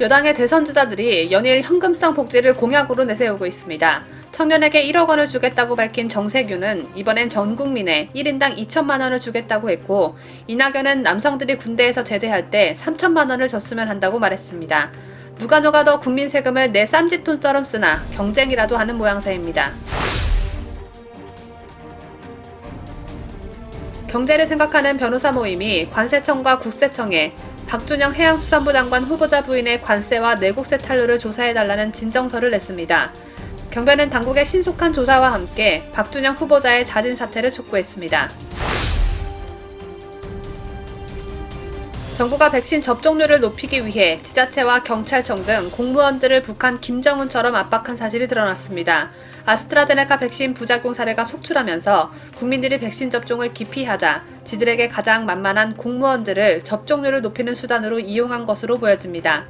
여당의 대선 주자들이 연일 현금성 복지를 공약으로 내세우고 있습니다. 청년에게 1억 원을 주겠다고 밝힌 정세균은 이번엔 전 국민에 1인당 2천만 원을 주겠다고 했고, 이낙연은 남성들이 군대에서 제대할 때 3천만 원을 줬으면 한다고 말했습니다. 누가 더 국민 세금을 내 쌈짓돈처럼 쓰나 경쟁이라도 하는 모양새입니다. 경제를 생각하는 변호사 모임이 관세청과 국세청에 박준영 해양수산부 장관 후보자 부인의 관세와 내국세 탈루를 조사해달라는 진정서를 냈습니다. 경배는 당국의 신속한 조사와 함께 박준영 후보자의 자진 사퇴를 촉구했습니다. 정부가 백신 접종률을 높이기 위해 지자체와 경찰청 등 공무원들을 북한 김정은처럼 압박한 사실이 드러났습니다. 아스트라제네카 백신 부작용 사례가 속출하면서 국민들이 백신 접종을 기피하자 지들에게 가장 만만한 공무원들을 접종률을 높이는 수단으로 이용한 것으로 보여집니다.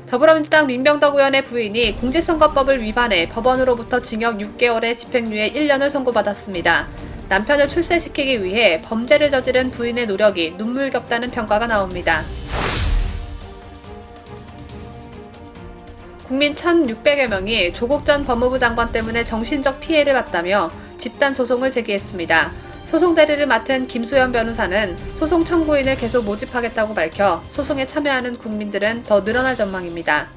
더불어민주당 민병덕 의원의 부인이 공직선거법을 위반해 법원으로부터 징역 6개월에 집행유예 1년을 선고받았습니다. 남편을 출세시키기 위해 범죄를 저지른 부인의 노력이 눈물겹다는 평가가 나옵니다. 국민 1,600여 명이 조국 전 법무부 장관 때문에 정신적 피해를 봤다며 집단 소송을 제기했습니다. 소송 대리를 맡은 김수현 변호사는 소송 청구인을 계속 모집하겠다고 밝혀 소송에 참여하는 국민들은 더 늘어날 전망입니다.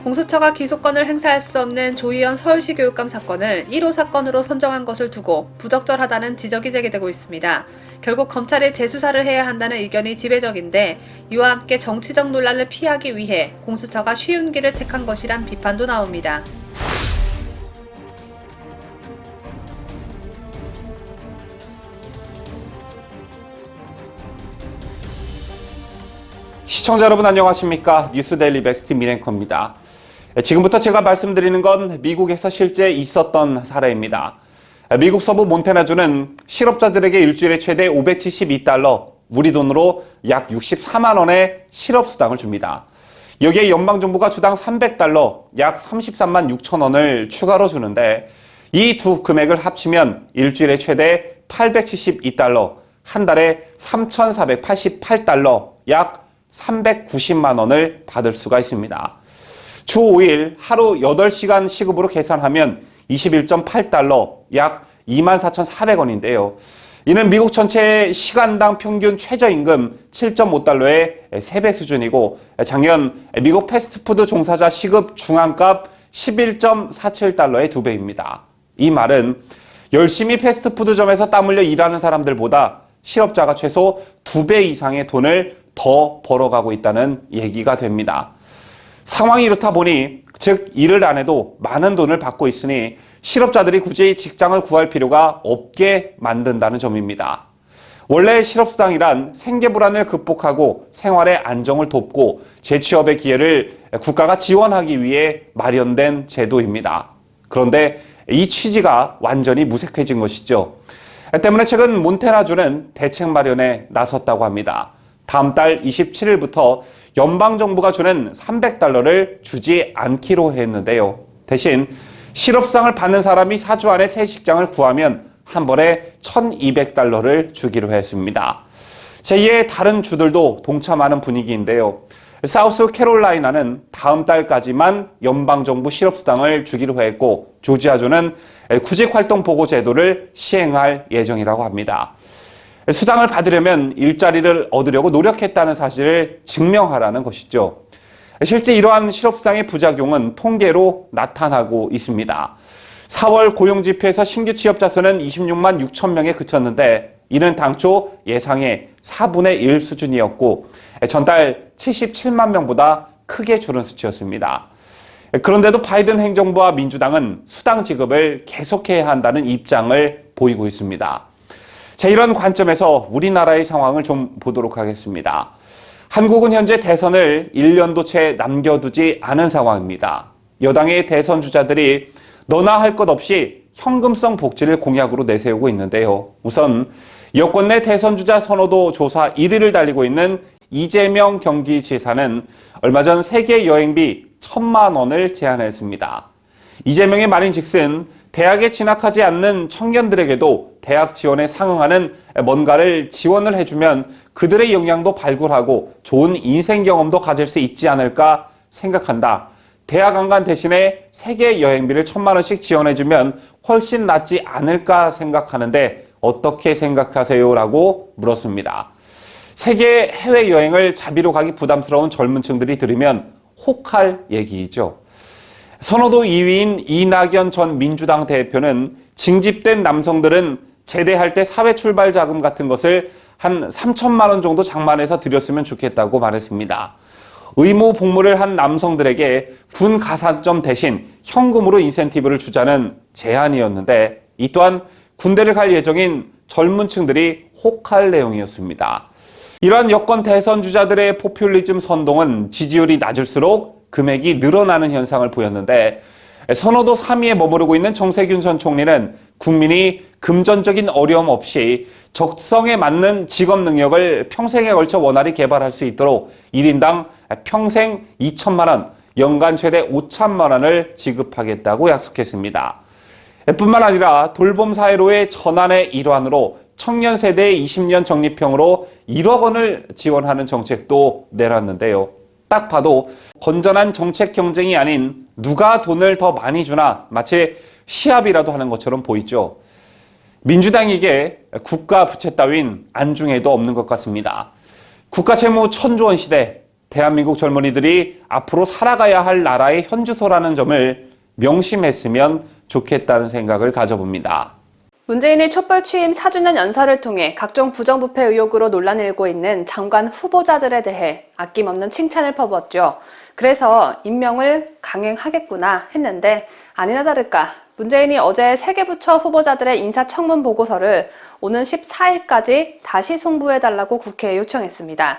공수처가 기소권을 행사할 수 없는 조희연 서울시 교육감 사건을 1호 사건으로 선정한 것을 두고 부적절하다는 지적이 제기되고 있습니다. 결국 검찰이 재수사를 해야 한다는 의견이 지배적인데 이와 함께 정치적 논란을 피하기 위해 공수처가 쉬운 길을 택한 것이란 비판도 나옵니다. 시청자 여러분 안녕하십니까? 뉴스데일리 베스트 민앵커입니다. 지금부터 제가 말씀드리는 건 미국에서 실제 있었던 사례입니다. 미국 서부 몬태나주는 실업자들에게 일주일에 최대 $572, 우리 돈으로 약 64만 원의 실업수당을 줍니다. 여기에 연방정부가 주당 $300, 약 33만 6천 원을 추가로 주는데 이 두 금액을 합치면 일주일에 최대 $872, 한 달에 $3,488, 약 390만 원을 받을 수가 있습니다. 주 5일 하루 8시간 시급으로 계산하면 $21.8, 약 24,400원인데요. 이는 미국 전체 시간당 평균 최저임금 $7.5의 3배 수준이고 작년 미국 패스트푸드 종사자 시급 중앙값 $11.47의 2배입니다. 이 말은 열심히 패스트푸드점에서 땀 흘려 일하는 사람들보다 실업자가 최소 2배 이상의 돈을 더 벌어가고 있다는 얘기가 됩니다. 상황이 이렇다 보니 즉 일을 안 해도 많은 돈을 받고 있으니 실업자들이 굳이 직장을 구할 필요가 없게 만든다는 점입니다. 원래 실업수당이란 생계불안을 극복하고 생활의 안정을 돕고 재취업의 기회를 국가가 지원하기 위해 마련된 제도입니다. 그런데 이 취지가 완전히 무색해진 것이죠. 때문에 최근 몬태나주는 대책 마련에 나섰다고 합니다. 다음 달 27일부터 연방정부가 주는 $300를 주지 않기로 했는데요. 대신 실업수당을 받는 사람이 4주 안에 새 직장을 구하면 한 번에 $1,200를 주기로 했습니다. 제2의 다른 주들도 동참하는 분위기인데요. 사우스 캐롤라이나는 다음 달까지만 연방정부 실업수당을 주기로 했고 조지아주는 구직활동보고 제도를 시행할 예정이라고 합니다. 수당을 받으려면 일자리를 얻으려고 노력했다는 사실을 증명하라는 것이죠. 실제 이러한 실업수당의 부작용은 통계로 나타나고 있습니다. 4월 고용지표에서 신규 취업자 수는 26만 6천 명에 그쳤는데 이는 당초 예상의 4분의 1 수준이었고 전달 77만 명보다 크게 줄은 수치였습니다. 그런데도 바이든 행정부와 민주당은 수당 지급을 계속해야 한다는 입장을 보이고 있습니다. 자, 이런 관점에서 우리나라의 상황을 좀 보도록 하겠습니다. 한국은 현재 대선을 1년도 채 남겨두지 않은 상황입니다. 여당의 대선 주자들이 너나 할 것 없이 현금성 복지를 공약으로 내세우고 있는데요. 우선 여권 내 대선 주자 선호도 조사 1위를 달리고 있는 이재명 경기지사는 얼마 전 세계 여행비 1,000만 원을 제안했습니다. 이재명의 말인즉슨 대학에 진학하지 않는 청년들에게도 대학 지원에 상응하는 뭔가를 지원을 해주면 그들의 역량도 발굴하고 좋은 인생 경험도 가질 수 있지 않을까 생각한다. 대학 안 간 대신에 세계 여행비를 1,000만 원씩 지원해주면 훨씬 낫지 않을까 생각하는데 어떻게 생각하세요? 라고 물었습니다. 세계 해외여행을 자비로 가기 부담스러운 젊은 층들이 들으면 혹할 얘기이죠. 선호도 2위인 이낙연 전 민주당 대표는 징집된 남성들은 제대할 때 사회 출발 자금 같은 것을 한 3천만 원 정도 장만해서 드렸으면 좋겠다고 말했습니다. 의무 복무를 한 남성들에게 군 가산점 대신 현금으로 인센티브를 주자는 제안이었는데 이 또한 군대를 갈 예정인 젊은 층들이 혹할 내용이었습니다. 이러한 여권 대선 주자들의 포퓰리즘 선동은 지지율이 낮을수록 금액이 늘어나는 현상을 보였는데 선호도 3위에 머무르고 있는 정세균 전 총리는 국민이 금전적인 어려움 없이 적성에 맞는 직업 능력을 평생에 걸쳐 원활히 개발할 수 있도록 1인당 평생 2천만 원, 연간 최대 5천만 원을 지급하겠다고 약속했습니다. 뿐만 아니라 돌봄 사회로의 전환의 일환으로 청년 세대의 20년 적립형으로 1억 원을 지원하는 정책도 내놨는데요. 딱 봐도 건전한 정책 경쟁이 아닌 누가 돈을 더 많이 주나 마치 시합이라도 하는 것처럼 보이죠. 민주당에게 국가 부채 따윈 안중에도 없는 것 같습니다. 국가 채무 1,000조 원 시대, 대한민국 젊은이들이 앞으로 살아가야 할 나라의 현주소라는 점을 명심했으면 좋겠다는 생각을 가져봅니다. 문재인이 촛불 취임 4주년 연설을 통해 각종 부정부패 의혹으로 논란이 일고 있는 장관 후보자들에 대해 아낌없는 칭찬을 퍼부었죠. 그래서 임명을 강행하겠구나 했는데 아니나 다를까 문재인이 어제 세 개 부처 후보자들의 인사청문 보고서를 오는 14일까지 다시 송부해달라고 국회에 요청했습니다.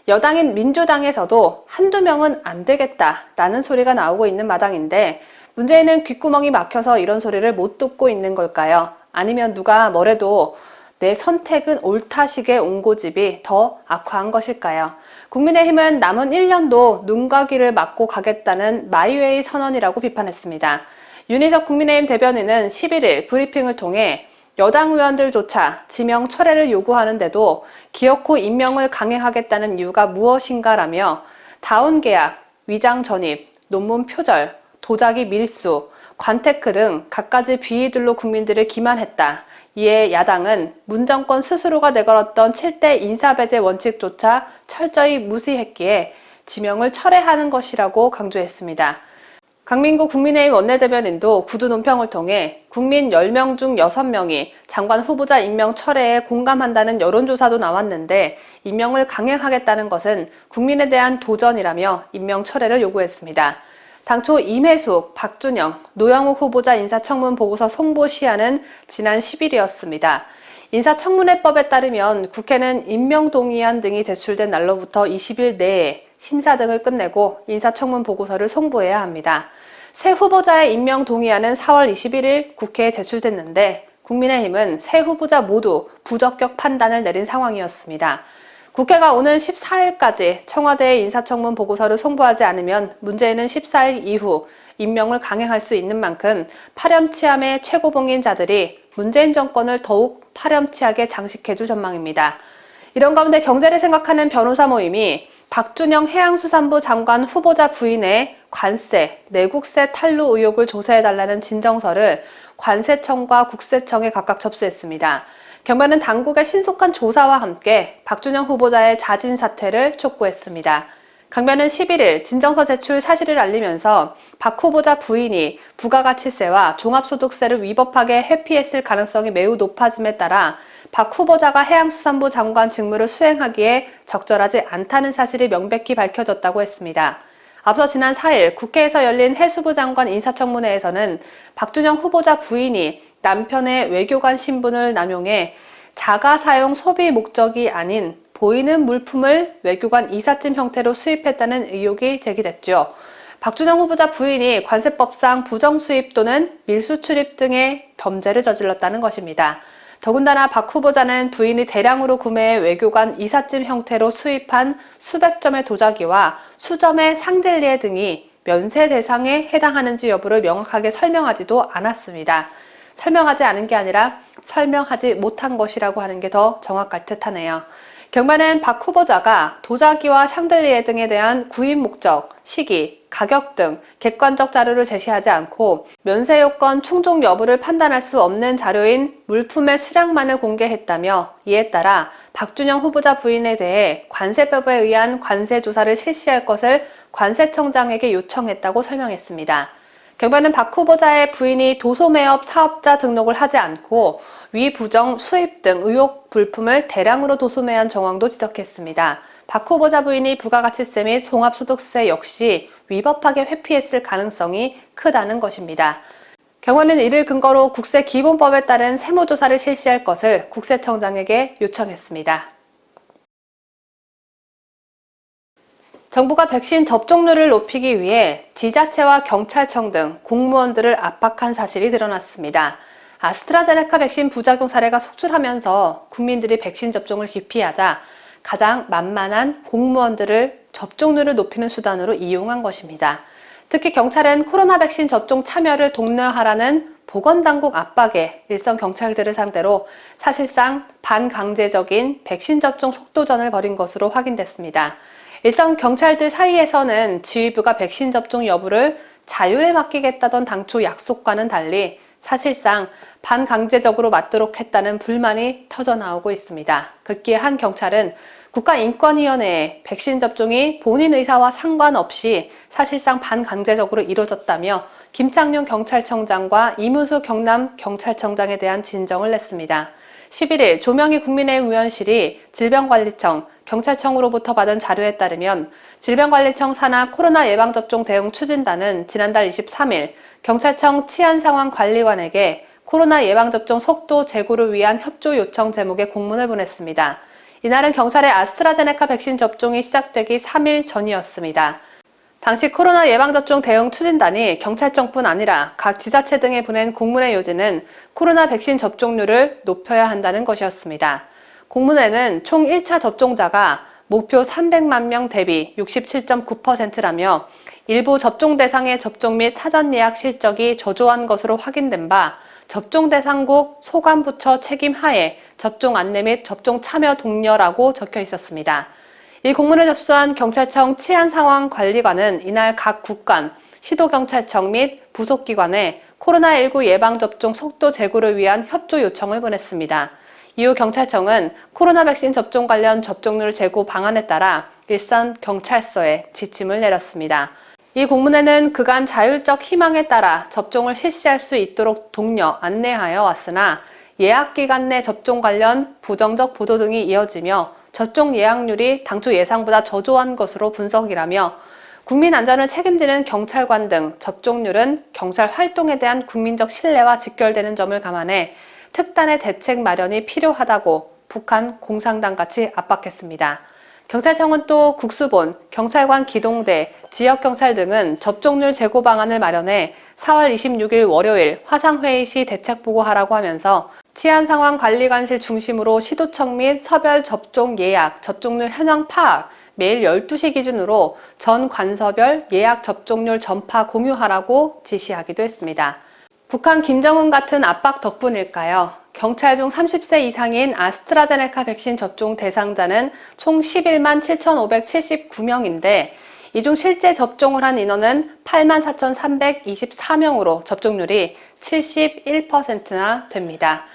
여당인 민주당에서도 한두 명은 안 되겠다라는 소리가 나오고 있는 마당인데 문재인은 귓구멍이 막혀서 이런 소리를 못 듣고 있는 걸까요? 아니면 누가 뭐래도 내 선택은 옳다식의 옹고집이 더 악화한 것일까요? 국민의힘은 남은 1년도 눈과 귀를 막고 가겠다는 마이웨이 선언이라고 비판했습니다. 윤희석 국민의힘 대변인은 11일 브리핑을 통해 여당 의원들조차 지명 철회를 요구하는데도 기어코 임명을 강행하겠다는 이유가 무엇인가라며 다운 계약, 위장 전입, 논문 표절, 도자기 밀수, 관테크 등 갖가지 비위들로 국민들을 기만했다. 이에 야당은 문 정권 스스로가 내걸었던 7대 인사배제 원칙조차 철저히 무시했기에 지명을 철회하는 것이라고 강조했습니다. 강민구 국민의힘 원내대변인도 구두 논평을 통해 국민 10명 중 6명이 장관 후보자 임명 철회에 공감한다는 여론조사도 나왔는데 임명을 강행하겠다는 것은 국민에 대한 도전이라며 임명 철회를 요구했습니다. 당초 임혜숙, 박준영, 노영욱 후보자 인사청문 보고서 송부 시한은 지난 10일이었습니다. 인사청문회법에 따르면 국회는 임명동의안 등이 제출된 날로부터 20일 내에 심사 등을 끝내고 인사청문 보고서를 송부해야 합니다. 새 후보자의 임명동의안은 4월 21일 국회에 제출됐는데 국민의힘은 새 후보자 모두 부적격 판단을 내린 상황이었습니다. 국회가 오는 14일까지 청와대의 인사청문 보고서를 송부하지 않으면 문재인은 14일 이후 임명을 강행할 수 있는 만큼 파렴치함의 최고봉인 자들이 문재인 정권을 더욱 파렴치하게 장식해줄 전망입니다. 이런 가운데 경제를 생각하는 변호사 모임이 박준영 해양수산부 장관 후보자 부인의 관세, 내국세 탈루 의혹을 조사해달라는 진정서를 관세청과 국세청에 각각 접수했습니다. 경매는 당국의 신속한 조사와 함께 박준영 후보자의 자진 사퇴를 촉구했습니다. 강변은 11일 진정서 제출 사실을 알리면서 박 후보자 부인이 부가가치세와 종합소득세를 위법하게 회피했을 가능성이 매우 높아짐에 따라 박 후보자가 해양수산부 장관 직무를 수행하기에 적절하지 않다는 사실이 명백히 밝혀졌다고 했습니다. 앞서 지난 4일 국회에서 열린 해수부 장관 인사청문회에서는 박준영 후보자 부인이 남편의 외교관 신분을 남용해 자가 사용 소비 목적이 아닌 보이는 물품을 외교관 이삿짐 형태로 수입했다는 의혹이 제기됐죠. 박준영 후보자 부인이 관세법상 부정수입 또는 밀수출입 등의 범죄를 저질렀다는 것입니다. 더군다나 박 후보자는 부인이 대량으로 구매해 외교관 이삿짐 형태로 수입한 수백 점의 도자기와 수점의 상델리에 등이 면세 대상에 해당하는지 여부를 명확하게 설명하지도 않았습니다. 설명하지 않은 게 아니라 설명하지 못한 것이라고 하는 게 더 정확할 듯 하네요. 경마는 박 후보자가 도자기와 샹들리에 등에 대한 구입 목적, 시기, 가격 등 객관적 자료를 제시하지 않고 면세 요건 충족 여부를 판단할 수 없는 자료인 물품의 수량만을 공개했다며, 이에 따라 박준영 후보자 부인에 대해 관세법에 의한 관세 조사를 실시할 것을 관세청장에게 요청했다고 설명했습니다. 경마는 박 후보자의 부인이 도소매업 사업자 등록을 하지 않고 위부정 수입 등 의혹 물품을 대량으로 도소매한 정황도 지적했습니다. 박 후보자 부인이 부가가치세 및 종합소득세 역시 위법하게 회피했을 가능성이 크다는 것입니다. 경원은 이를 근거로 국세기본법에 따른 세무조사를 실시할 것을 국세청장에게 요청했습니다. 정부가 백신 접종률을 높이기 위해 지자체와 경찰청 등 공무원들을 압박한 사실이 드러났습니다. 아스트라제네카 백신 부작용 사례가 속출하면서 국민들이 백신 접종을 기피하자 가장 만만한 공무원들을 접종률을 높이는 수단으로 이용한 것입니다. 특히 경찰은 코로나 백신 접종 참여를 독려하라는 보건당국 압박에 일선 경찰들을 상대로 사실상 반강제적인 백신 접종 속도전을 벌인 것으로 확인됐습니다. 일선 경찰들 사이에서는 지휘부가 백신 접종 여부를 자율에 맡기겠다던 당초 약속과는 달리 사실상 반강제적으로 맞도록 했다는 불만이 터져나오고 있습니다. 급기에 한 경찰은 국가인권위원회에 백신 접종이 본인 의사와 상관없이 사실상 반강제적으로 이루어졌다며 김창룡 경찰청장과 이문수 경남경찰청장에 대한 진정을 냈습니다. 11일 조명희 국민의힘 의원실이 질병관리청, 경찰청으로부터 받은 자료에 따르면 질병관리청 산하 코로나 예방접종 대응 추진단은 지난달 23일 경찰청 치안상황관리관에게 코로나 예방접종 속도 제고를 위한 협조 요청 제목의 공문을 보냈습니다. 이날은 경찰의 아스트라제네카 백신 접종이 시작되기 3일 전이었습니다. 당시 코로나 예방접종 대응 추진단이 경찰청뿐 아니라 각 지자체 등에 보낸 공문의 요지는 코로나 백신 접종률을 높여야 한다는 것이었습니다. 공문에는 총 1차 접종자가 목표 300만 명 대비 67.9%라며 일부 접종 대상의 접종 및 사전 예약 실적이 저조한 것으로 확인된 바 접종 대상국 소관부처 책임 하에 접종 안내 및 접종 참여 독려라고 적혀 있었습니다. 이 공문을 접수한 경찰청 치안상황관리관은 이날 각 국관, 시도경찰청 및 부속기관에 코로나19 예방접종 속도 제고를 위한 협조 요청을 보냈습니다. 이후 경찰청은 코로나 백신 접종 관련 접종률 제고 방안에 따라 일선 경찰서에 지침을 내렸습니다. 이 공문에는 그간 자율적 희망에 따라 접종을 실시할 수 있도록 독려, 안내하여 왔으나 예약기간 내 접종 관련 부정적 보도 등이 이어지며 접종 예약률이 당초 예상보다 저조한 것으로 분석이라며 국민 안전을 책임지는 경찰관 등 접종률은 경찰 활동에 대한 국민적 신뢰와 직결되는 점을 감안해 특단의 대책 마련이 필요하다고 북한 공산당같이 압박했습니다. 경찰청은 또 국수본, 경찰관 기동대, 지역경찰 등은 접종률 제고 방안을 마련해 4월 26일 월요일 화상회의 시 대책 보고하라고 하면서 치안상황관리관실 중심으로 시도청 및 서별 접종 예약, 접종률 현황 파악, 매일 12시 기준으로 전 관서별 예약 접종률 전파 공유하라고 지시하기도 했습니다. 북한 김정은 같은 압박 덕분일까요? 경찰 중 30세 이상인 아스트라제네카 백신 접종 대상자는 총 11만 7,579명인데 이 중 실제 접종을 한 인원은 84,324명으로 접종률이 71%나 됩니다.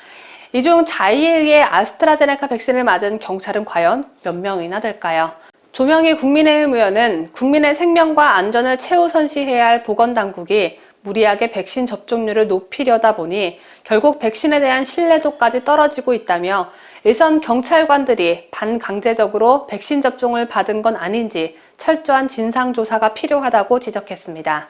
이 중 자의에 의해 아스트라제네카 백신을 맞은 경찰은 과연 몇 명이나 될까요? 조명희 국민의힘 의원은 국민의 생명과 안전을 최우선시해야 할 보건당국이 무리하게 백신 접종률을 높이려다 보니 결국 백신에 대한 신뢰도까지 떨어지고 있다며 일선 경찰관들이 반강제적으로 백신 접종을 받은 건 아닌지 철저한 진상조사가 필요하다고 지적했습니다.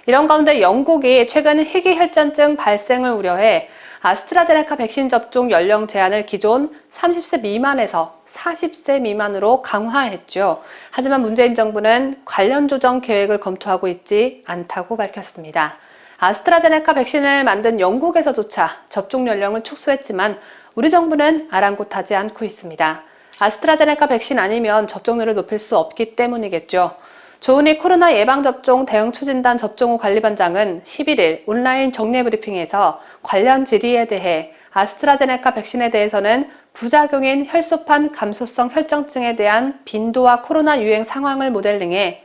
이런 가운데 영국이 최근 희귀혈전증 발생을 우려해 아스트라제네카 백신 접종 연령 제한을 기존 30세 미만에서 40세 미만으로 강화했죠. 하지만 문재인 정부는 관련 조정 계획을 검토하고 있지 않다고 밝혔습니다. 아스트라제네카 백신을 만든 영국에서조차 접종 연령을 축소했지만 우리 정부는 아랑곳하지 않고 있습니다. 아스트라제네카 백신 아니면 접종률을 높일 수 없기 때문이겠죠. 조은희 코로나 예방접종 대응추진단 접종후 관리반장은 11일 온라인 정례 브리핑에서 관련 질의에 대해 아스트라제네카 백신에 대해서는 부작용인 혈소판 감소성 혈전증에 대한 빈도와 코로나 유행 상황을 모델링해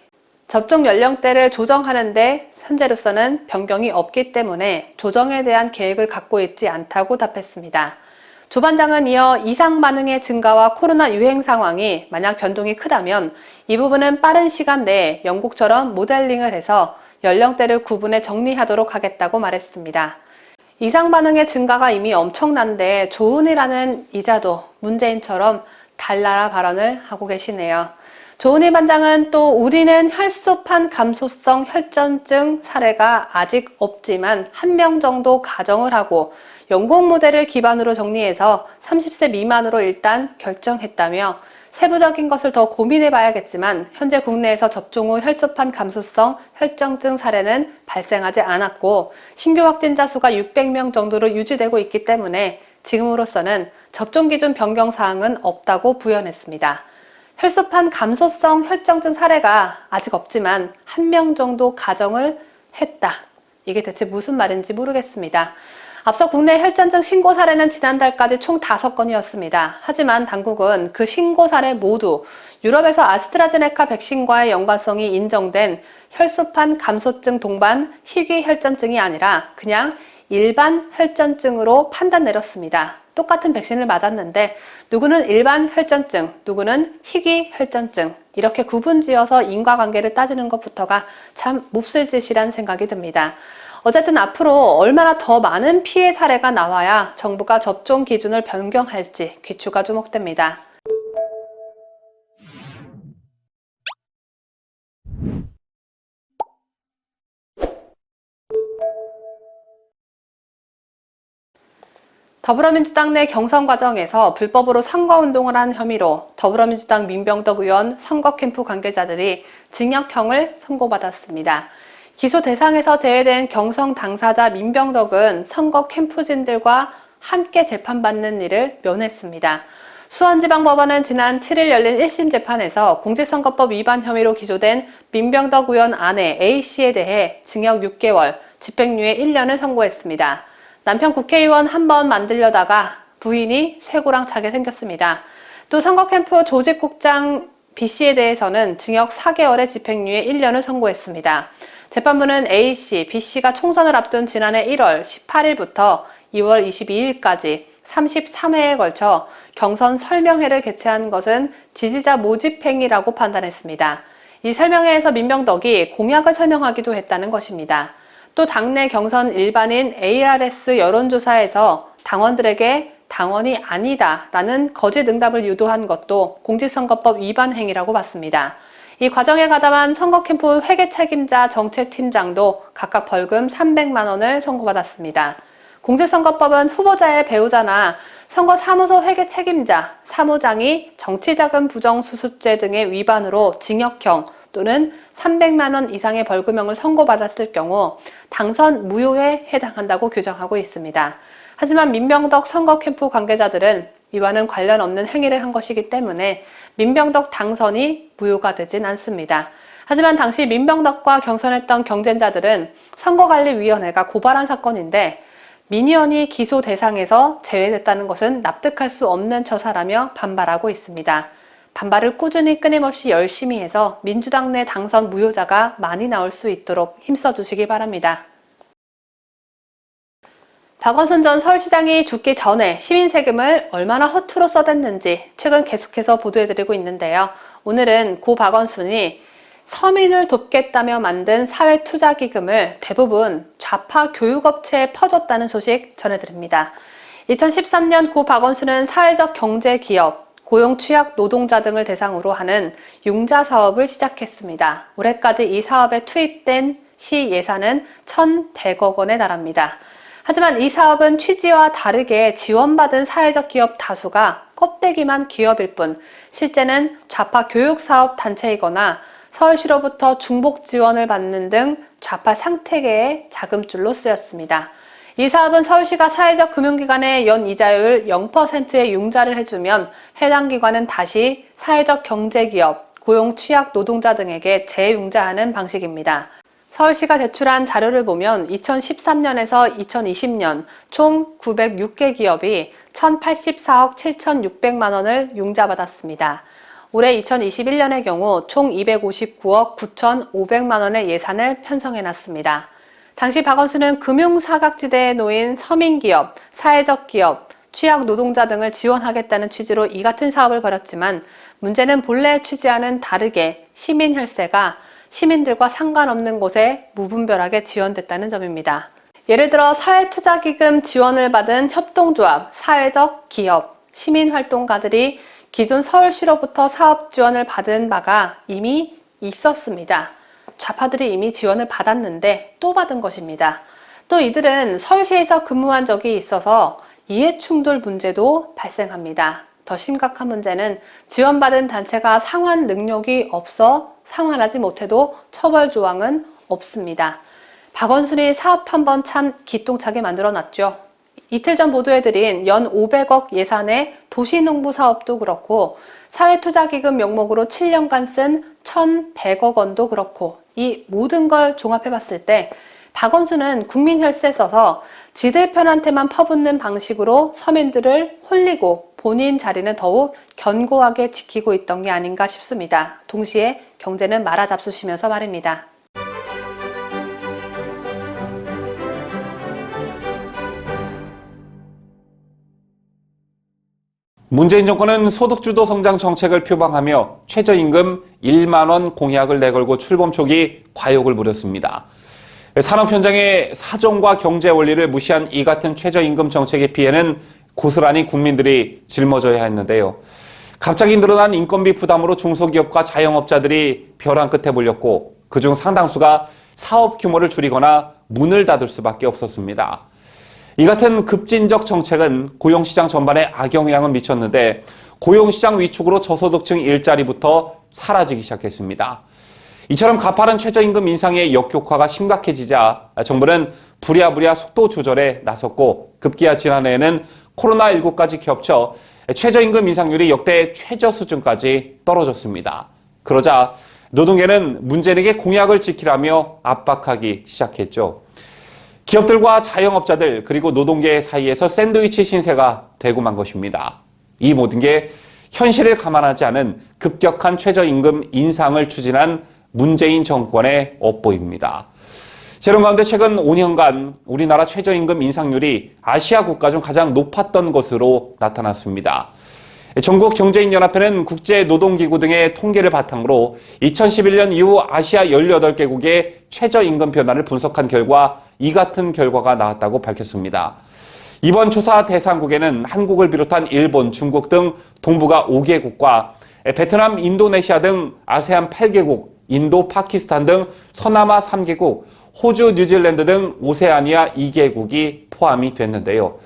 접종 연령대를 조정하는데 현재로서는 변경이 없기 때문에 조정에 대한 계획을 갖고 있지 않다고 답했습니다. 조 반장은 이어 이상 반응의 증가와 코로나 유행 상황이 만약 변동이 크다면 이 부분은 빠른 시간 내에 영국처럼 모델링을 해서 연령대를 구분해 정리하도록 하겠다고 말했습니다. 이상 반응의 증가가 이미 엄청난데 조은희라는 이자도 문재인처럼 달나라 발언을 하고 계시네요. 조은희 반장은 또 우리는 혈소판 감소성 혈전증 사례가 아직 없지만 1명 정도 가정을 하고 영국 모델을 기반으로 정리해서 30세 미만으로 일단 결정했다며 세부적인 것을 더 고민해 봐야겠지만 현재 국내에서 접종 후 혈소판 감소성 혈전증 사례는 발생하지 않았고 신규 확진자 수가 600명 정도로 유지되고 있기 때문에 지금으로서는 접종 기준 변경 사항은 없다고 부연했습니다. 혈소판 감소성 혈전증 사례가 아직 없지만 1명 정도 가정을 했다. 이게 대체 무슨 말인지 모르겠습니다. 앞서 국내 혈전증 신고 사례는 지난달까지 총 5건이었습니다. 하지만 당국은 그 신고 사례 모두 유럽에서 아스트라제네카 백신과의 연관성이 인정된 혈소판 감소증 동반 희귀 혈전증이 아니라 그냥 일반 혈전증으로 판단 내렸습니다. 똑같은 백신을 맞았는데 누구는 일반 혈전증, 누구는 희귀 혈전증 이렇게 구분지어서 인과관계를 따지는 것부터가 참 몹쓸 짓이란 생각이 듭니다. 어쨌든 앞으로 얼마나 더 많은 피해 사례가 나와야 정부가 접종 기준을 변경할지 귀추가 주목됩니다. 더불어민주당 내 경선 과정에서 불법으로 선거운동을 한 혐의로 더불어민주당 민병덕 의원 선거 캠프 관계자들이 징역형을 선고받았습니다. 기소 대상에서 제외된 경선 당사자 민병덕은 선거 캠프진들과 함께 재판받는 일을 면했습니다. 수원지방법원은 지난 7일 열린 1심 재판에서 공직선거법 위반 혐의로 기소된 민병덕 의원 아내 A씨에 대해 징역 6개월, 집행유예 1년을 선고했습니다. 남편 국회의원 한 번 만들려다가 부인이 쇠고랑 차게 생겼습니다. 또 선거캠프 조직국장 B씨에 대해서는 징역 4개월에 집행유예 1년을 선고했습니다. 재판부는 A씨, B씨가 총선을 앞둔 지난해 1월 18일부터 2월 22일까지 33회에 걸쳐 경선 설명회를 개최한 것은 지지자 모집 행위라고 판단했습니다. 이 설명회에서 민병덕이 공약을 설명하기도 했다는 것입니다. 또 당내 경선 일반인 ARS 여론조사에서 당원들에게 당원이 아니다라는 거짓 응답을 유도한 것도 공직선거법 위반 행위라고 봤습니다. 이 과정에 가담한 선거캠프 회계 책임자 정책팀장도 각각 벌금 300만 원을 선고받았습니다. 공직선거법은 후보자의 배우자나 선거사무소 회계 책임자, 사무장이 정치자금 부정수수죄 등의 위반으로 징역형 또는 300만 원 이상의 벌금형을 선고받았을 경우 당선 무효에 해당한다고 규정하고 있습니다. 하지만 민병덕 선거캠프 관계자들은 이와는 관련 없는 행위를 한 것이기 때문에 민병덕 당선이 무효가 되진 않습니다. 하지만 당시 민병덕과 경선했던 경쟁자들은 선거관리위원회가 고발한 사건인데 민 의원이 기소 대상에서 제외됐다는 것은 납득할 수 없는 처사라며 반발하고 있습니다. 반발을 꾸준히 끊임없이 열심히 해서 민주당 내 당선 무효자가 많이 나올 수 있도록 힘써주시기 바랍니다. 박원순 전 서울시장이 죽기 전에 시민 세금을 얼마나 허투루 써댔는지 최근 계속해서 보도해드리고 있는데요. 오늘은 고 박원순이 서민을 돕겠다며 만든 사회투자기금을 대부분 좌파 교육업체에 퍼줬다는 소식 전해드립니다. 2013년 고 박원순은 사회적 경제기업, 고용 취약 노동자 등을 대상으로 하는 융자 사업을 시작했습니다. 올해까지 이 사업에 투입된 시 예산은 1,100억 원에 달합니다. 하지만 이 사업은 취지와 다르게 지원받은 사회적 기업 다수가 껍데기만 기업일 뿐 실제는 좌파 교육사업 단체이거나 서울시로부터 중복 지원을 받는 등 좌파 상태계의 자금줄로 쓰였습니다. 이 사업은 서울시가 사회적 금융기관에 연 이자율 0%의 융자를 해주면 해당 기관은 다시 사회적 경제기업, 고용 취약 노동자 등에게 재융자하는 방식입니다. 서울시가 제출한 자료를 보면 2013년에서 2020년 총 906개 기업이 1,084억 7,600만 원을 융자받았습니다. 올해 2021년의 경우 총 259억 9,500만 원의 예산을 편성해놨습니다. 당시 박원순은 금융사각지대에 놓인 서민기업, 사회적 기업, 취약 노동자 등을 지원하겠다는 취지로 이 같은 사업을 벌였지만 문제는 본래 취지와는 다르게 시민 혈세가 시민들과 상관없는 곳에 무분별하게 지원됐다는 점입니다. 예를 들어 사회투자기금 지원을 받은 협동조합, 사회적 기업, 시민활동가들이 기존 서울시로부터 사업 지원을 받은 바가 이미 있었습니다. 좌파들이 이미 지원을 받았는데 또 받은 것입니다. 또 이들은 서울시에서 근무한 적이 있어서 이해충돌 문제도 발생합니다. 더 심각한 문제는 지원받은 단체가 상환 능력이 없어 상환하지 못해도 처벌 조항은 없습니다. 박원순이 사업 한번 참 기똥차게 만들어놨죠. 이틀 전 보도해드린 연 500억 예산의 도시농부 사업도 그렇고 사회투자기금 명목으로 7년간 쓴 1,100억 원도 그렇고 이 모든 걸 종합해봤을 때 박원순은 국민 혈세 써서 지들 편한테만 퍼붓는 방식으로 서민들을 홀리고 본인 자리는 더욱 견고하게 지키고 있던 게 아닌가 싶습니다. 동시에 경제는 말아잡수시면서 말입니다. 문재인 정권은 소득주도 성장 정책을 표방하며 최저임금 1만 원 공약을 내걸고 출범 초기 과욕을 부렸습니다. 산업 현장의 사정과 경제 원리를 무시한 이 같은 최저임금 정책의 피해는 고스란히 국민들이 짊어져야 했는데요. 갑자기 늘어난 인건비 부담으로 중소기업과 자영업자들이 벼랑 끝에 몰렸고 그중 상당수가 사업 규모를 줄이거나 문을 닫을 수밖에 없었습니다. 이 같은 급진적 정책은 고용시장 전반에 악영향을 미쳤는데 고용시장 위축으로 저소득층 일자리부터 사라지기 시작했습니다. 이처럼 가파른 최저임금 인상의 역효과가 심각해지자 정부는 부랴부랴 속도 조절에 나섰고 급기야 지난해에는 코로나19까지 겹쳐 최저임금 인상률이 역대 최저 수준까지 떨어졌습니다. 그러자 노동계는 문재인에게 공약을 지키라며 압박하기 시작했죠. 기업들과 자영업자들 그리고 노동계 사이에서 샌드위치 신세가 되고 만 것입니다. 이 모든 게 현실을 감안하지 않은 급격한 최저임금 인상을 추진한 문재인 정권의 업보입니다. 이런 가운데 최근 5년간 우리나라 최저임금 인상률이 아시아 국가 중 가장 높았던 것으로 나타났습니다. 전국경제인연합회는 국제노동기구 등의 통계를 바탕으로 2011년 이후 아시아 18개국의 최저임금 변화를 분석한 결과 이 같은 결과가 나왔다고 밝혔습니다. 이번 조사 대상국에는 한국을 비롯한 일본, 중국 등 동북아 5개국과 베트남, 인도네시아 등 아세안 8개국, 인도, 파키스탄 등 서남아 3개국, 호주, 뉴질랜드 등 오세아니아 2개국이 포함이 됐는데요.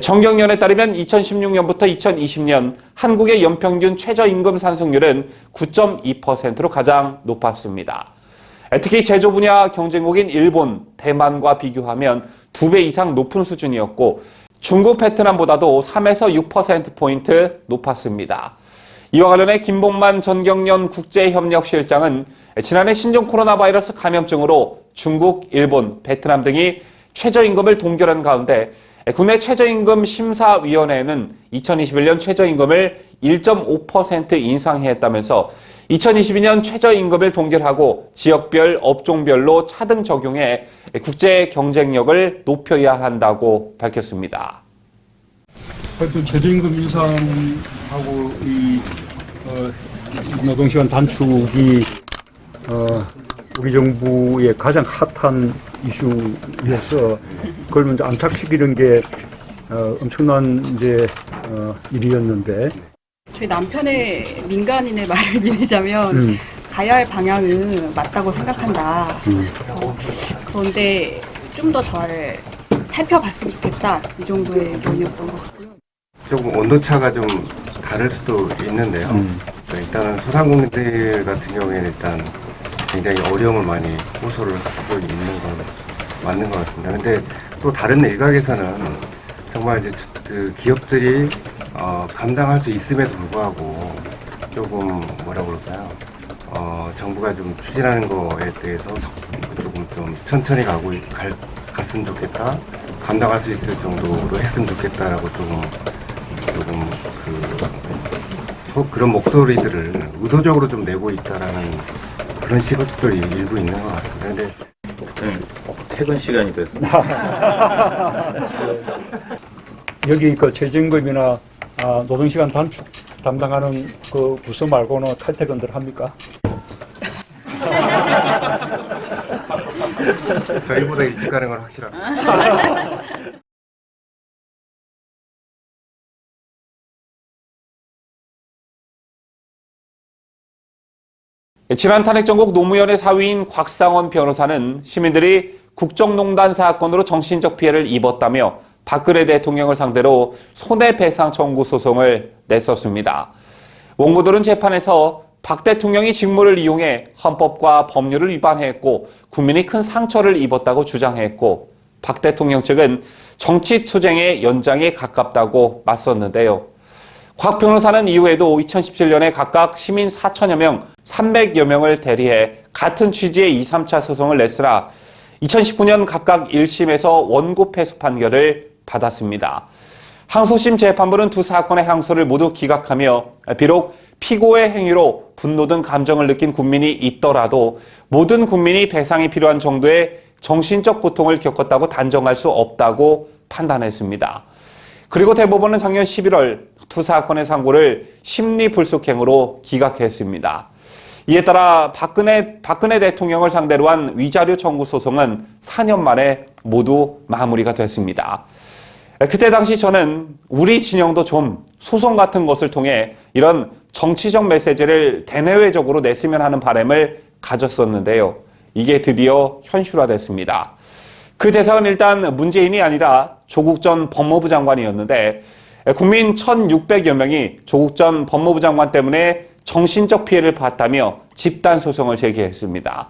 정경련에 따르면 2016년부터 2020년 한국의 연평균 최저임금 상승률은 9.2%로 가장 높았습니다. 특히 제조 분야 경쟁국인 일본, 대만과 비교하면 2배 이상 높은 수준이었고 중국, 베트남보다도 3에서 6%포인트 높았습니다. 이와 관련해 김봉만 전경련 국제협력실장은 지난해 신종 코로나 바이러스 감염증으로 중국, 일본, 베트남 등이 최저임금을 동결한 가운데 국내 최저임금 심사위원회는 2021년 최저임금을 1.5% 인상했다면서 2022년 최저임금을 동결하고 지역별, 업종별로 차등 적용해 국제 경쟁력을 높여야 한다고 밝혔습니다. 하여튼 최저임금 인상하고 이 노동시간 단축이 우리 정부의 가장 핫한 이슈여서 그걸 먼저 안착시키는 게 엄청난 이제 일이었는데. 저희 남편의 민간인의 말을 빌리자면 가야 할 방향은 맞다고 생각한다. 그런데 좀 더 잘 살펴봤으면 좋겠다. 이 정도의 의견이었던 것 같고요. 조금 온도차가 좀 다를 수도 있는데요. 일단은 소상공인들 같은 경우에는 일단 굉장히 어려움을 많이 호소를 하고 있는 건 맞는 것 같습니다. 근데 또 다른 일각에서는 정말 이제 그 기업들이 감당할 수 있음에도 불구하고 조금 뭐라 그럴까요? 정부가 좀 추진하는 거에 대해서 조금 좀 천천히 갔으면 좋겠다. 감당할 수 있을 정도로 했으면 좋겠다라고 그런 목소리들을 의도적으로 좀 내고 있다라는 그런 시각들이 일부 있는 것 같습니다. 근데 퇴근 시간이 돼서 여기 그 최저임금이나 노동시간 단축 담당하는 그 부서 말고는 칼퇴근들 합니까? 저희보다 일찍 가는 건 확실합니다. 지난 탄핵전국 노무현의 사위인 곽상원 변호사는 시민들이 국정농단 사건으로 정신적 피해를 입었다며 박근혜 대통령을 상대로 손해배상 청구 소송을 냈었습니다. 원고들은 재판에서 박 대통령이 직무를 이용해 헌법과 법률을 위반했고 국민이 큰 상처를 입었다고 주장했고 박 대통령 측은 정치투쟁의 연장에 가깝다고 맞섰는데요. 곽 변호사는 이후에도 2017년에 각각 시민 4천여 명, 300여 명을 대리해 같은 취지의 2, 3차 소송을 냈으나 2019년 각각 1심에서 원고 패소 판결을 받았습니다. 항소심 재판부는 두 사건의 항소를 모두 기각하며 비록 피고의 행위로 분노 등 감정을 느낀 국민이 있더라도 모든 국민이 배상이 필요한 정도의 정신적 고통을 겪었다고 단정할 수 없다고 판단했습니다. 그리고 대법원은 작년 11월 두 사건의 상고를 심리불속행으로 기각했습니다. 이에 따라 박근혜 대통령을 상대로 한 위자료 청구 소송은 4년 만에 모두 마무리가 됐습니다. 그때 당시 저는 우리 진영도 좀 소송 같은 것을 통해 이런 정치적 메시지를 대내외적으로 냈으면 하는 바람을 가졌었는데요. 이게 드디어 현실화됐습니다. 그 대상은 일단 문재인이 아니라 조국 전 법무부 장관이었는데 국민 1,600여 명이 조국 전 법무부 장관 때문에 정신적 피해를 봤다며 집단 소송을 제기했습니다.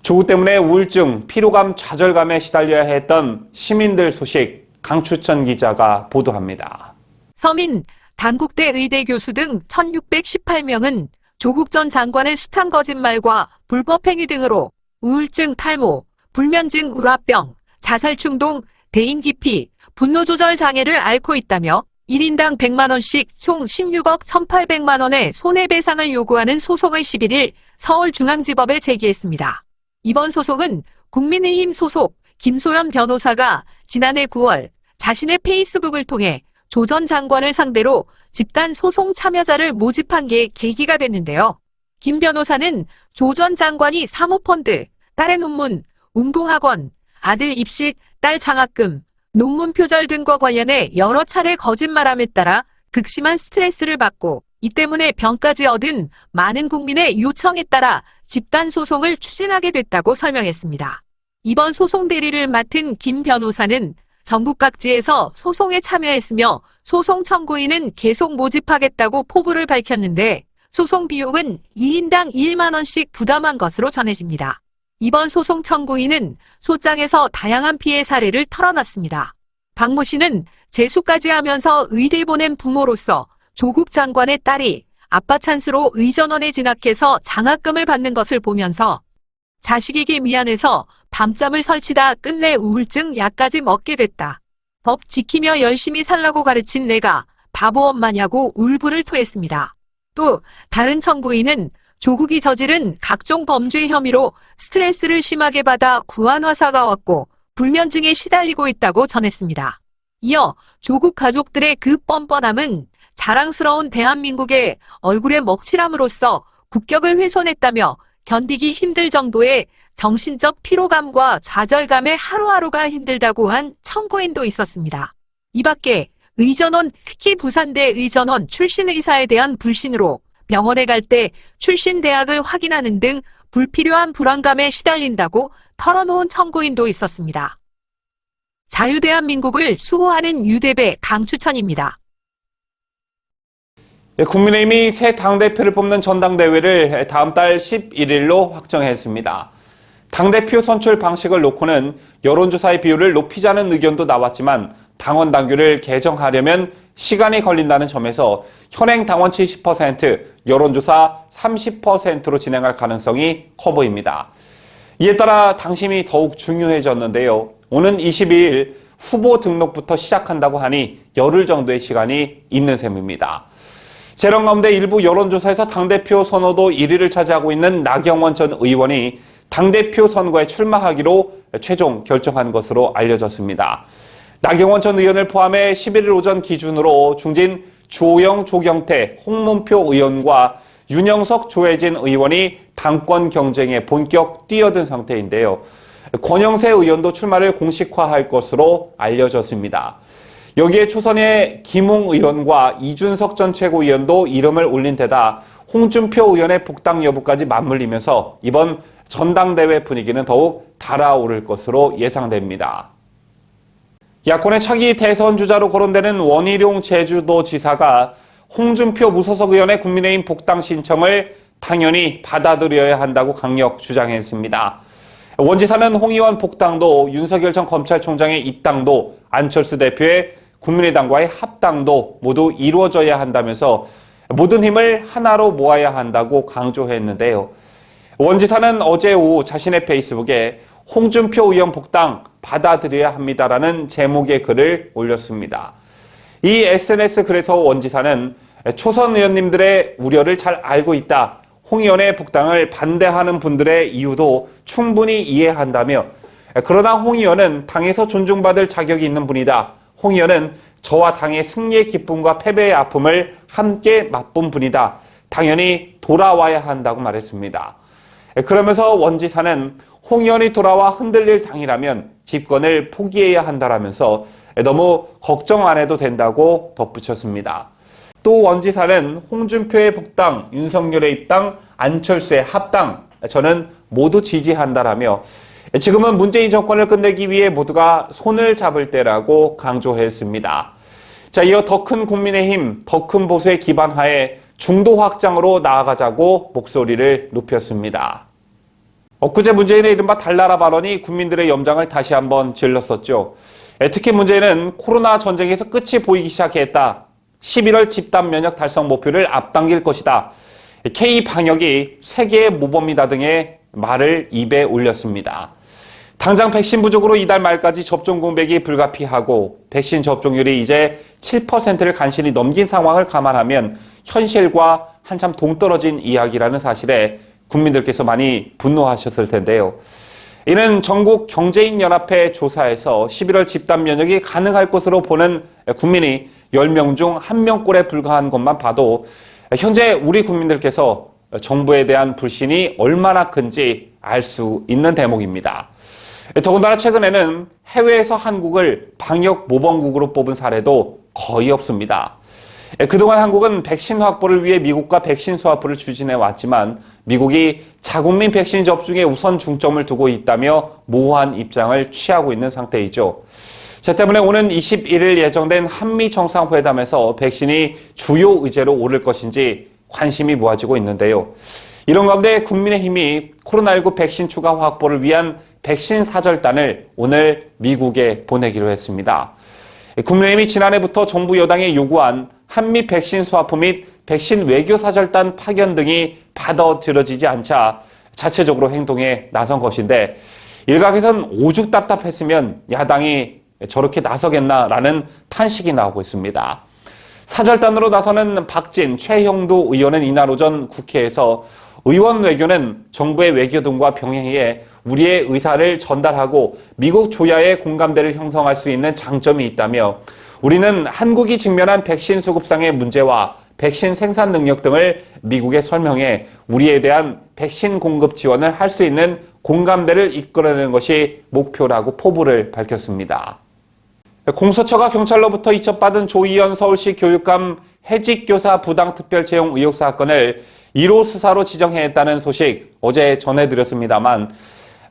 조국 때문에 우울증, 피로감, 좌절감에 시달려야 했던 시민들 소식 강추천 기자가 보도합니다. 서민, 단국대 의대 교수 등 1,618명은 조국 전 장관의 숱한 거짓말과 불법행위 등으로 우울증, 탈모, 불면증, 우라병, 자살충동, 대인기피, 분노조절 장애를 앓고 있다며 1인당 100만 원씩 총 16억 1,800만 원의 손해배상을 요구하는 소송을 11일 서울중앙지법에 제기했습니다. 이번 소송은 국민의힘 소속 김소연 변호사가 지난해 9월 자신의 페이스북을 통해 조 전 장관을 상대로 집단 소송 참여자를 모집한 게 계기가 됐는데요. 김 변호사는 조 전 장관이 사모펀드, 딸의 논문, 운동학원, 아들 입식, 딸 장학금, 논문 표절 등과 관련해 여러 차례 거짓말함에 따라 극심한 스트레스를 받고 이 때문에 병까지 얻은 많은 국민의 요청에 따라 집단 소송을 추진하게 됐다고 설명했습니다. 이번 소송 대리를 맡은 김 변호사는 전국 각지에서 소송에 참여했으며 소송 청구인은 계속 모집하겠다고 포부를 밝혔는데 소송 비용은 2인당 1만 원씩 부담한 것으로 전해집니다. 이번 소송 청구인은 소장에서 다양한 피해 사례를 털어놨습니다. 박모 씨는 재수까지 하면서 의대 보낸 부모로서 조국 장관의 딸이 아빠 찬스로 의전원에 진학해서 장학금을 받는 것을 보면서 자식에게 미안해서 밤잠을 설치다 끝내 우울증 약까지 먹게 됐다. 법 지키며 열심히 살라고 가르친 내가 바보 엄마냐고 울분을 토했습니다. 또 다른 청구인은 조국이 저지른 각종 범죄 혐의로 스트레스를 심하게 받아 구안 화사가 왔고 불면증에 시달리고 있다고 전했습니다. 이어 조국 가족들의 그 뻔뻔함은 자랑스러운 대한민국의 얼굴에 먹칠함으로써 국격을 훼손했다며 견디기 힘들 정도의 정신적 피로감과 좌절감에 하루하루가 힘들다고 한 청구인도 있었습니다. 이 밖에 의전원, 특히 부산대 의전원 출신 의사에 대한 불신으로 병원에 갈 때 출신 대학을 확인하는 등 불필요한 불안감에 시달린다고 털어놓은 청구인도 있었습니다. 자유대한민국을 수호하는 유대배 강추천입니다. 국민의힘이 새 당대표를 뽑는 전당대회를 다음 달 11일로 확정했습니다. 당대표 선출 방식을 놓고는 여론조사의 비율을 높이자는 의견도 나왔지만 당원 당규를 개정하려면 시간이 걸린다는 점에서 현행 당원 70%, 여론조사 30%로 진행할 가능성이 커 보입니다. 이에 따라 당심이 더욱 중요해졌는데요. 오는 22일 후보 등록부터 시작한다고 하니 열흘 정도의 시간이 있는 셈입니다. 재론 가운데 일부 여론조사에서 당대표 선호도 1위를 차지하고 있는 나경원 전 의원이 당대표 선거에 출마하기로 최종 결정한 것으로 알려졌습니다. 나경원 전 의원을 포함해 11일 오전 기준으로 중진 주호영, 조경태, 홍문표 의원과 윤영석, 조혜진 의원이 당권 경쟁에 본격 뛰어든 상태인데요. 권영세 의원도 출마를 공식화할 것으로 알려졌습니다. 여기에 초선의 김웅 의원과 이준석 전 최고위원도 이름을 올린 데다 홍준표 의원의 복당 여부까지 맞물리면서 이번 전당대회 분위기는 더욱 달아오를 것으로 예상됩니다. 야권의 차기 대선 주자로 거론되는 원희룡 제주도지사가 홍준표 무소속 의원의 국민의힘 복당 신청을 당연히 받아들여야 한다고 강력 주장했습니다. 원 지사는 홍 의원 복당도 윤석열 전 검찰총장의 입당도 안철수 대표의 국민의당과의 합당도 모두 이루어져야 한다면서 모든 힘을 하나로 모아야 한다고 강조했는데요. 원 지사는 어제 오후 자신의 페이스북에 홍준표 의원 복당 받아들여야 합니다라는 제목의 글을 올렸습니다. 이 SNS 글에서 원 지사는 초선 의원님들의 우려를 잘 알고 있다. 홍 의원의 복당을 반대하는 분들의 이유도 충분히 이해한다며 그러나 홍 의원은 당에서 존중받을 자격이 있는 분이다. 홍 의원은 저와 당의 승리의 기쁨과 패배의 아픔을 함께 맛본 분이다. 당연히 돌아와야 한다고 말했습니다. 그러면서 원 지사는 홍 의원이 돌아와 흔들릴 당이라면 집권을 포기해야 한다라면서 너무 걱정 안 해도 된다고 덧붙였습니다. 또 원 지사는 홍준표의 복당, 윤석열의 입당, 안철수의 합당, 저는 모두 지지한다라며 지금은 문재인 정권을 끝내기 위해 모두가 손을 잡을 때라고 강조했습니다. 자, 이어 더 큰 국민의힘, 더 큰 보수의 기반 하에 중도 확장으로 나아가자고 목소리를 높였습니다. 엊그제 문재인의 이른바 달나라 발언이 국민들의 염장을 다시 한번 질렀었죠. 특히 문재인은 코로나 전쟁에서 끝이 보이기 시작했다. 11월 집단 면역 달성 목표를 앞당길 것이다. K-방역이 세계의 모범이다 등의 말을 입에 올렸습니다. 당장 백신 부족으로 이달 말까지 접종 공백이 불가피하고 백신 접종률이 이제 7%를 간신히 넘긴 상황을 감안하면 현실과 한참 동떨어진 이야기라는 사실에 국민들께서 많이 분노하셨을 텐데요. 이는 전국 경제인연합회 조사에서 11월 집단 면역이 가능할 것으로 보는 국민이 10명 중 1명꼴에 불과한 것만 봐도 현재 우리 국민들께서 정부에 대한 불신이 얼마나 큰지 알 수 있는 대목입니다. 더군다나 최근에는 해외에서 한국을 방역 모범국으로 뽑은 사례도 거의 없습니다. 그동안 한국은 백신 확보를 위해 미국과 백신 스와프를 추진해 왔지만 미국이 자국민 백신 접종에 우선 중점을 두고 있다며 모호한 입장을 취하고 있는 상태이죠. 저 때문에 오는 21일 예정된 한미 정상회담에서 백신이 주요 의제로 오를 것인지 관심이 모아지고 있는데요. 이런 가운데 국민의힘이 코로나19 백신 추가 확보를 위한 백신 사절단을 오늘 미국에 보내기로 했습니다. 국민의힘이 지난해부터 정부 여당에 요구한 한미 백신 스와프 및 백신 외교 사절단 파견 등이 받아들여지지 않자 자체적으로 행동에 나선 것인데 일각에선 오죽 답답했으면 야당이 저렇게 나서겠나라는 탄식이 나오고 있습니다. 사절단으로 나서는 박진, 최형두 의원은 이날 오전 국회에서 의원 외교는 정부의 외교 등과 병행해 우리의 의사를 전달하고 미국 조야의 공감대를 형성할 수 있는 장점이 있다며 우리는 한국이 직면한 백신 수급상의 문제와 백신 생산 능력 등을 미국에 설명해 우리에 대한 백신 공급 지원을 할 수 있는 공감대를 이끌어내는 것이 목표라고 포부를 밝혔습니다. 공수처가 경찰로부터 이첩받은 조희연 서울시 교육감 해직교사 부당특별채용 의혹 사건을 1호 수사로 지정했다는 소식 어제 전해드렸습니다만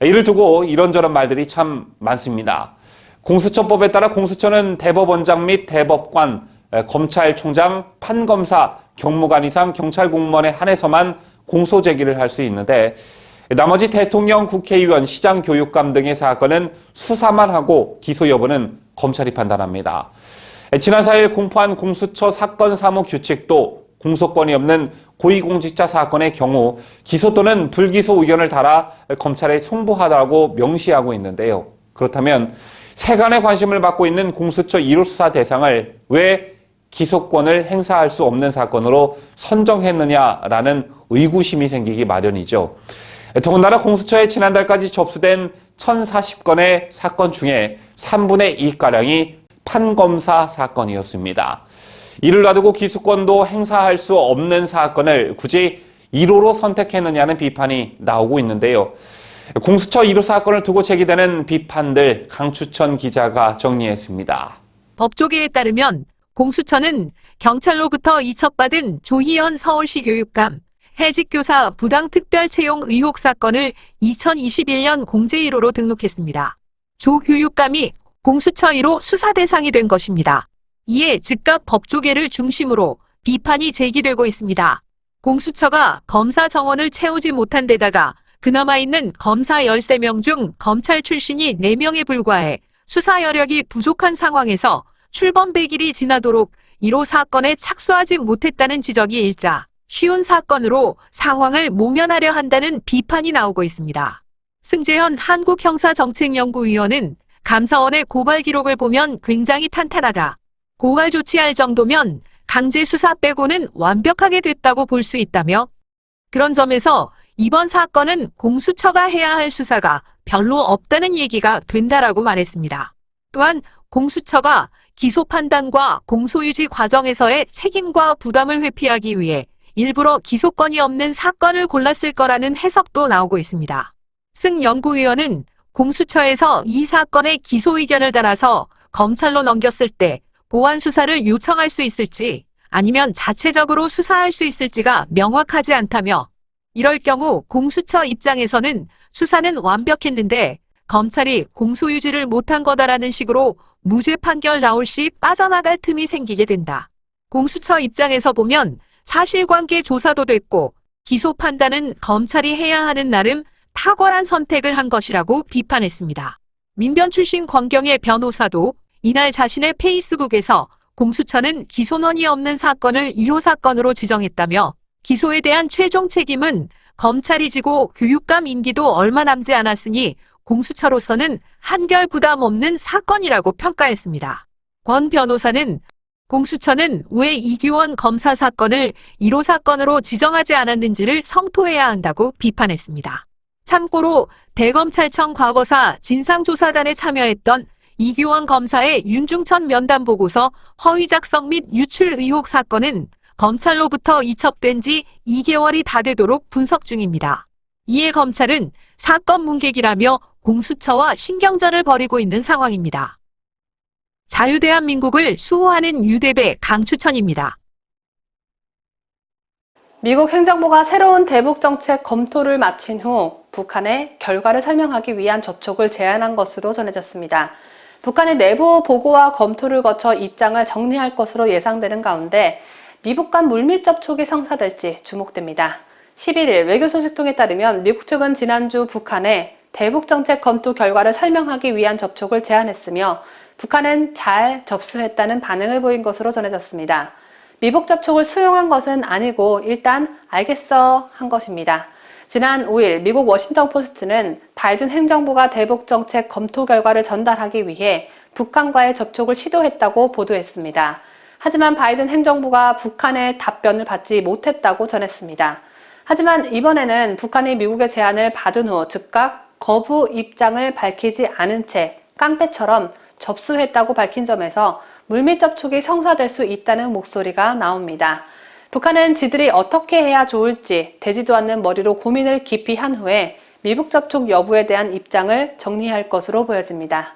이를 두고 이런저런 말들이 참 많습니다. 공수처법에 따라 공수처는 대법원장 및 대법관, 검찰총장, 판검사, 경무관 이상 경찰 공무원에 한해서만 공소 제기를 할 수 있는데 나머지 대통령, 국회의원, 시장, 교육감 등의 사건은 수사만 하고 기소 여부는 검찰이 판단합니다. 지난 4일 공포한 공수처 사건 사무 규칙도 공소권이 없는 고위공직자 사건의 경우 기소 또는 불기소 의견을 달아 검찰에 송부하라고 명시하고 있는데요. 그렇다면 세간의 관심을 받고 있는 공수처 1호 수사 대상을 왜 기소권을 행사할 수 없는 사건으로 선정했느냐라는 의구심이 생기기 마련이죠. 더군다나 공수처에 지난달까지 접수된 1,040건의 사건 중에 3분의 2가량이 판검사 사건이었습니다. 이를 놔두고 기소권도 행사할 수 없는 사건을 굳이 1호로 선택했느냐는 비판이 나오고 있는데요. 공수처 1호 사건을 두고 제기되는 비판들 강추천 기자가 정리했습니다. 법조계에 따르면 공수처는 경찰로부터 이첩받은 조희연 서울시 교육감, 해직교사 부당특별 채용 의혹 사건을 2021년 공제 1호로 등록했습니다. 조 교육감이 공수처 1호 수사 대상이 된 것입니다. 이에 즉각 법조계를 중심으로 비판이 제기되고 있습니다. 공수처가 검사 정원을 채우지 못한 데다가 그나마 있는 검사 13명 중 검찰 출신이 4명에 불과해 수사 여력이 부족한 상황에서 출범 100일이 지나도록 1호 사건에 착수하지 못했다는 지적이 일자 쉬운 사건으로 상황을 모면하려 한다는 비판이 나오고 있습니다. 승재현 한국형사정책연구위원은 감사원의 고발 기록을 보면 굉장히 탄탄하다. 고발 조치할 정도면 강제 수사 빼고는 완벽하게 됐다고 볼 수 있다며 그런 점에서 이번 사건은 공수처가 해야 할 수사가 별로 없다는 얘기가 된다라고 말했습니다. 또한 공수처가 기소 판단과 공소유지 과정에서의 책임과 부담을 회피하기 위해 일부러 기소권이 없는 사건을 골랐을 거라는 해석도 나오고 있습니다. 승 연구위원은 공수처에서 이 사건의 기소 의견을 달아서 검찰로 넘겼을 때 보완 수사를 요청할 수 있을지 아니면 자체적으로 수사할 수 있을지가 명확하지 않다며 이럴 경우 공수처 입장에서는 수사는 완벽했는데 검찰이 공소유지를 못한 거다라는 식으로 무죄 판결 나올 시 빠져나갈 틈이 생기게 된다. 공수처 입장에서 보면 사실관계 조사도 됐고 기소 판단은 검찰이 해야 하는 나름 탁월한 선택을 한 것이라고 비판했습니다. 민변 출신 권경의 변호사도 이날 자신의 페이스북에서 공수처는 기소논의 없는 사건을 1호 사건으로 지정했다며 기소에 대한 최종 책임은 검찰이 지고 교육감 임기도 얼마 남지 않았으니 공수처로서는 한결 부담 없는 사건이라고 평가했습니다. 권 변호사는 공수처는 왜 이규원 검사 사건을 1호 사건으로 지정하지 않았는지를 성토해야 한다고 비판했습니다. 참고로 대검찰청 과거사 진상조사단에 참여했던 이규원 검사의 윤중천 면담 보고서 허위 작성 및 유출 의혹 사건은 검찰로부터 이첩된 지 2개월이 다 되도록 분석 중입니다. 이에 검찰은 사건 문객이라며 공수처와 신경전을 벌이고 있는 상황입니다. 자유대한민국을 수호하는 유대배 강추천입니다. 미국 행정부가 새로운 대북 정책 검토를 마친 후 북한에 결과를 설명하기 위한 접촉을 제안한 것으로 전해졌습니다. 북한의 내부 보고와 검토를 거쳐 입장을 정리할 것으로 예상되는 가운데 미국 간 물밑 접촉이 성사될지 주목됩니다. 11일 외교 소식통에 따르면 미국 측은 지난주 북한에 대북 정책 검토 결과를 설명하기 위한 접촉을 제안했으며 북한은 잘 접수했다는 반응을 보인 것으로 전해졌습니다. 미국 접촉을 수용한 것은 아니고 일단 알겠어 한 것입니다. 지난 5일 미국 워싱턴 포스트는 바이든 행정부가 대북 정책 검토 결과를 전달하기 위해 북한과의 접촉을 시도했다고 보도했습니다. 하지만 바이든 행정부가 북한의 답변을 받지 못했다고 전했습니다. 하지만 이번에는 북한이 미국의 제안을 받은 후 즉각 거부 입장을 밝히지 않은 채 깡패처럼 접수했다고 밝힌 점에서 물밑 접촉이 성사될 수 있다는 목소리가 나옵니다. 북한은 지들이 어떻게 해야 좋을지 되지도 않는 머리로 고민을 깊이 한 후에 미국 접촉 여부에 대한 입장을 정리할 것으로 보여집니다.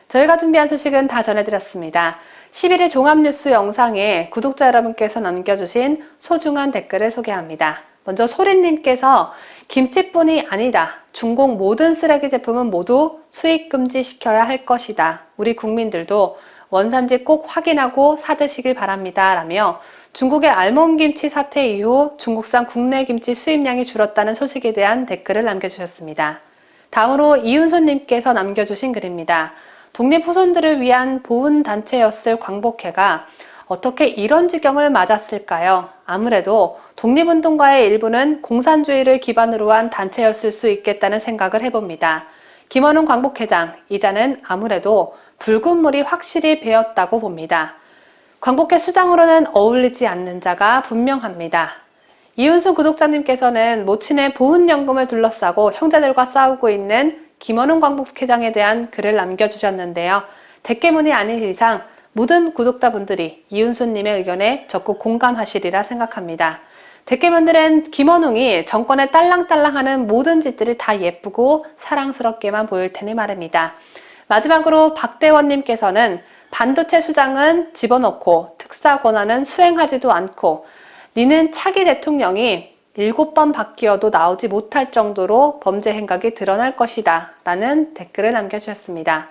저희가 준비한 소식은 다 전해드렸습니다. 11일 종합뉴스 영상에 구독자 여러분께서 남겨주신 소중한 댓글을 소개합니다. 먼저 소린님께서 김치뿐이 아니다. 중국 모든 쓰레기 제품은 모두 수입 금지시켜야 할 것이다. 우리 국민들도 원산지 꼭 확인하고 사드시길 바랍니다. 라며 중국의 알몸김치 사태 이후 중국산 국내 김치 수입량이 줄었다는 소식에 대한 댓글을 남겨주셨습니다. 다음으로 이윤수님께서 남겨주신 글입니다. 독립후손들을 위한 보훈단체였을 광복회가 어떻게 이런 지경을 맞았을까요? 아무래도 독립운동가의 일부는 공산주의를 기반으로 한 단체였을 수 있겠다는 생각을 해봅니다. 김원훈 광복회장, 이자는 아무래도 붉은 물이 확실히 배었다고 봅니다. 광복회 수장으로는 어울리지 않는 자가 분명합니다. 이윤수 구독자님께서는 모친의 보훈연금을 둘러싸고 형제들과 싸우고 있는 김원훈 광복회장에 대한 글을 남겨주셨는데요. 대깨문이 아닌 이상 모든 구독자분들이 이윤수님의 의견에 적극 공감하시리라 생각합니다. 대깨문들은 김원웅이 정권에 딸랑딸랑하는 모든 짓들이 다 예쁘고 사랑스럽게만 보일 테니 말입니다. 마지막으로 박대원님께서는 반도체 수장은 집어넣고 특사 권한은 수행하지도 않고 니는 차기 대통령이 7번 바뀌어도 나오지 못할 정도로 범죄 행각이 드러날 것이다 라는 댓글을 남겨주셨습니다.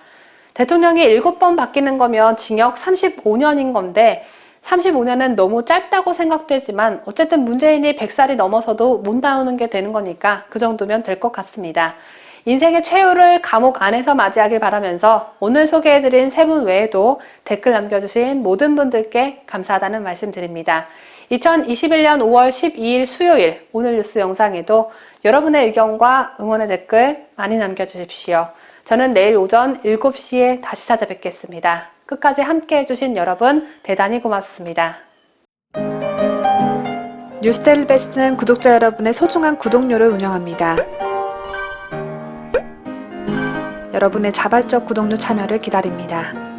대통령이 7번 바뀌는 거면 징역 35년인 건데 35년은 너무 짧다고 생각되지만 어쨌든 문재인이 100살이 넘어서도 못 나오는 게 되는 거니까 그 정도면 될 것 같습니다. 인생의 최후를 감옥 안에서 맞이하길 바라면서 오늘 소개해드린 세 분 외에도 댓글 남겨주신 모든 분들께 감사하다는 말씀 드립니다. 2021년 5월 12일 수요일 오늘 뉴스 영상에도 여러분의 의견과 응원의 댓글 많이 남겨주십시오. 저는 내일 오전 7시에 다시 찾아뵙겠습니다. 끝까지 함께 해주신 여러분 대단히 고맙습니다. 뉴스데일리 베스트는 구독자 여러분의 소중한 구독료를 운영합니다. 여러분의 자발적 구독료 참여를 기다립니다.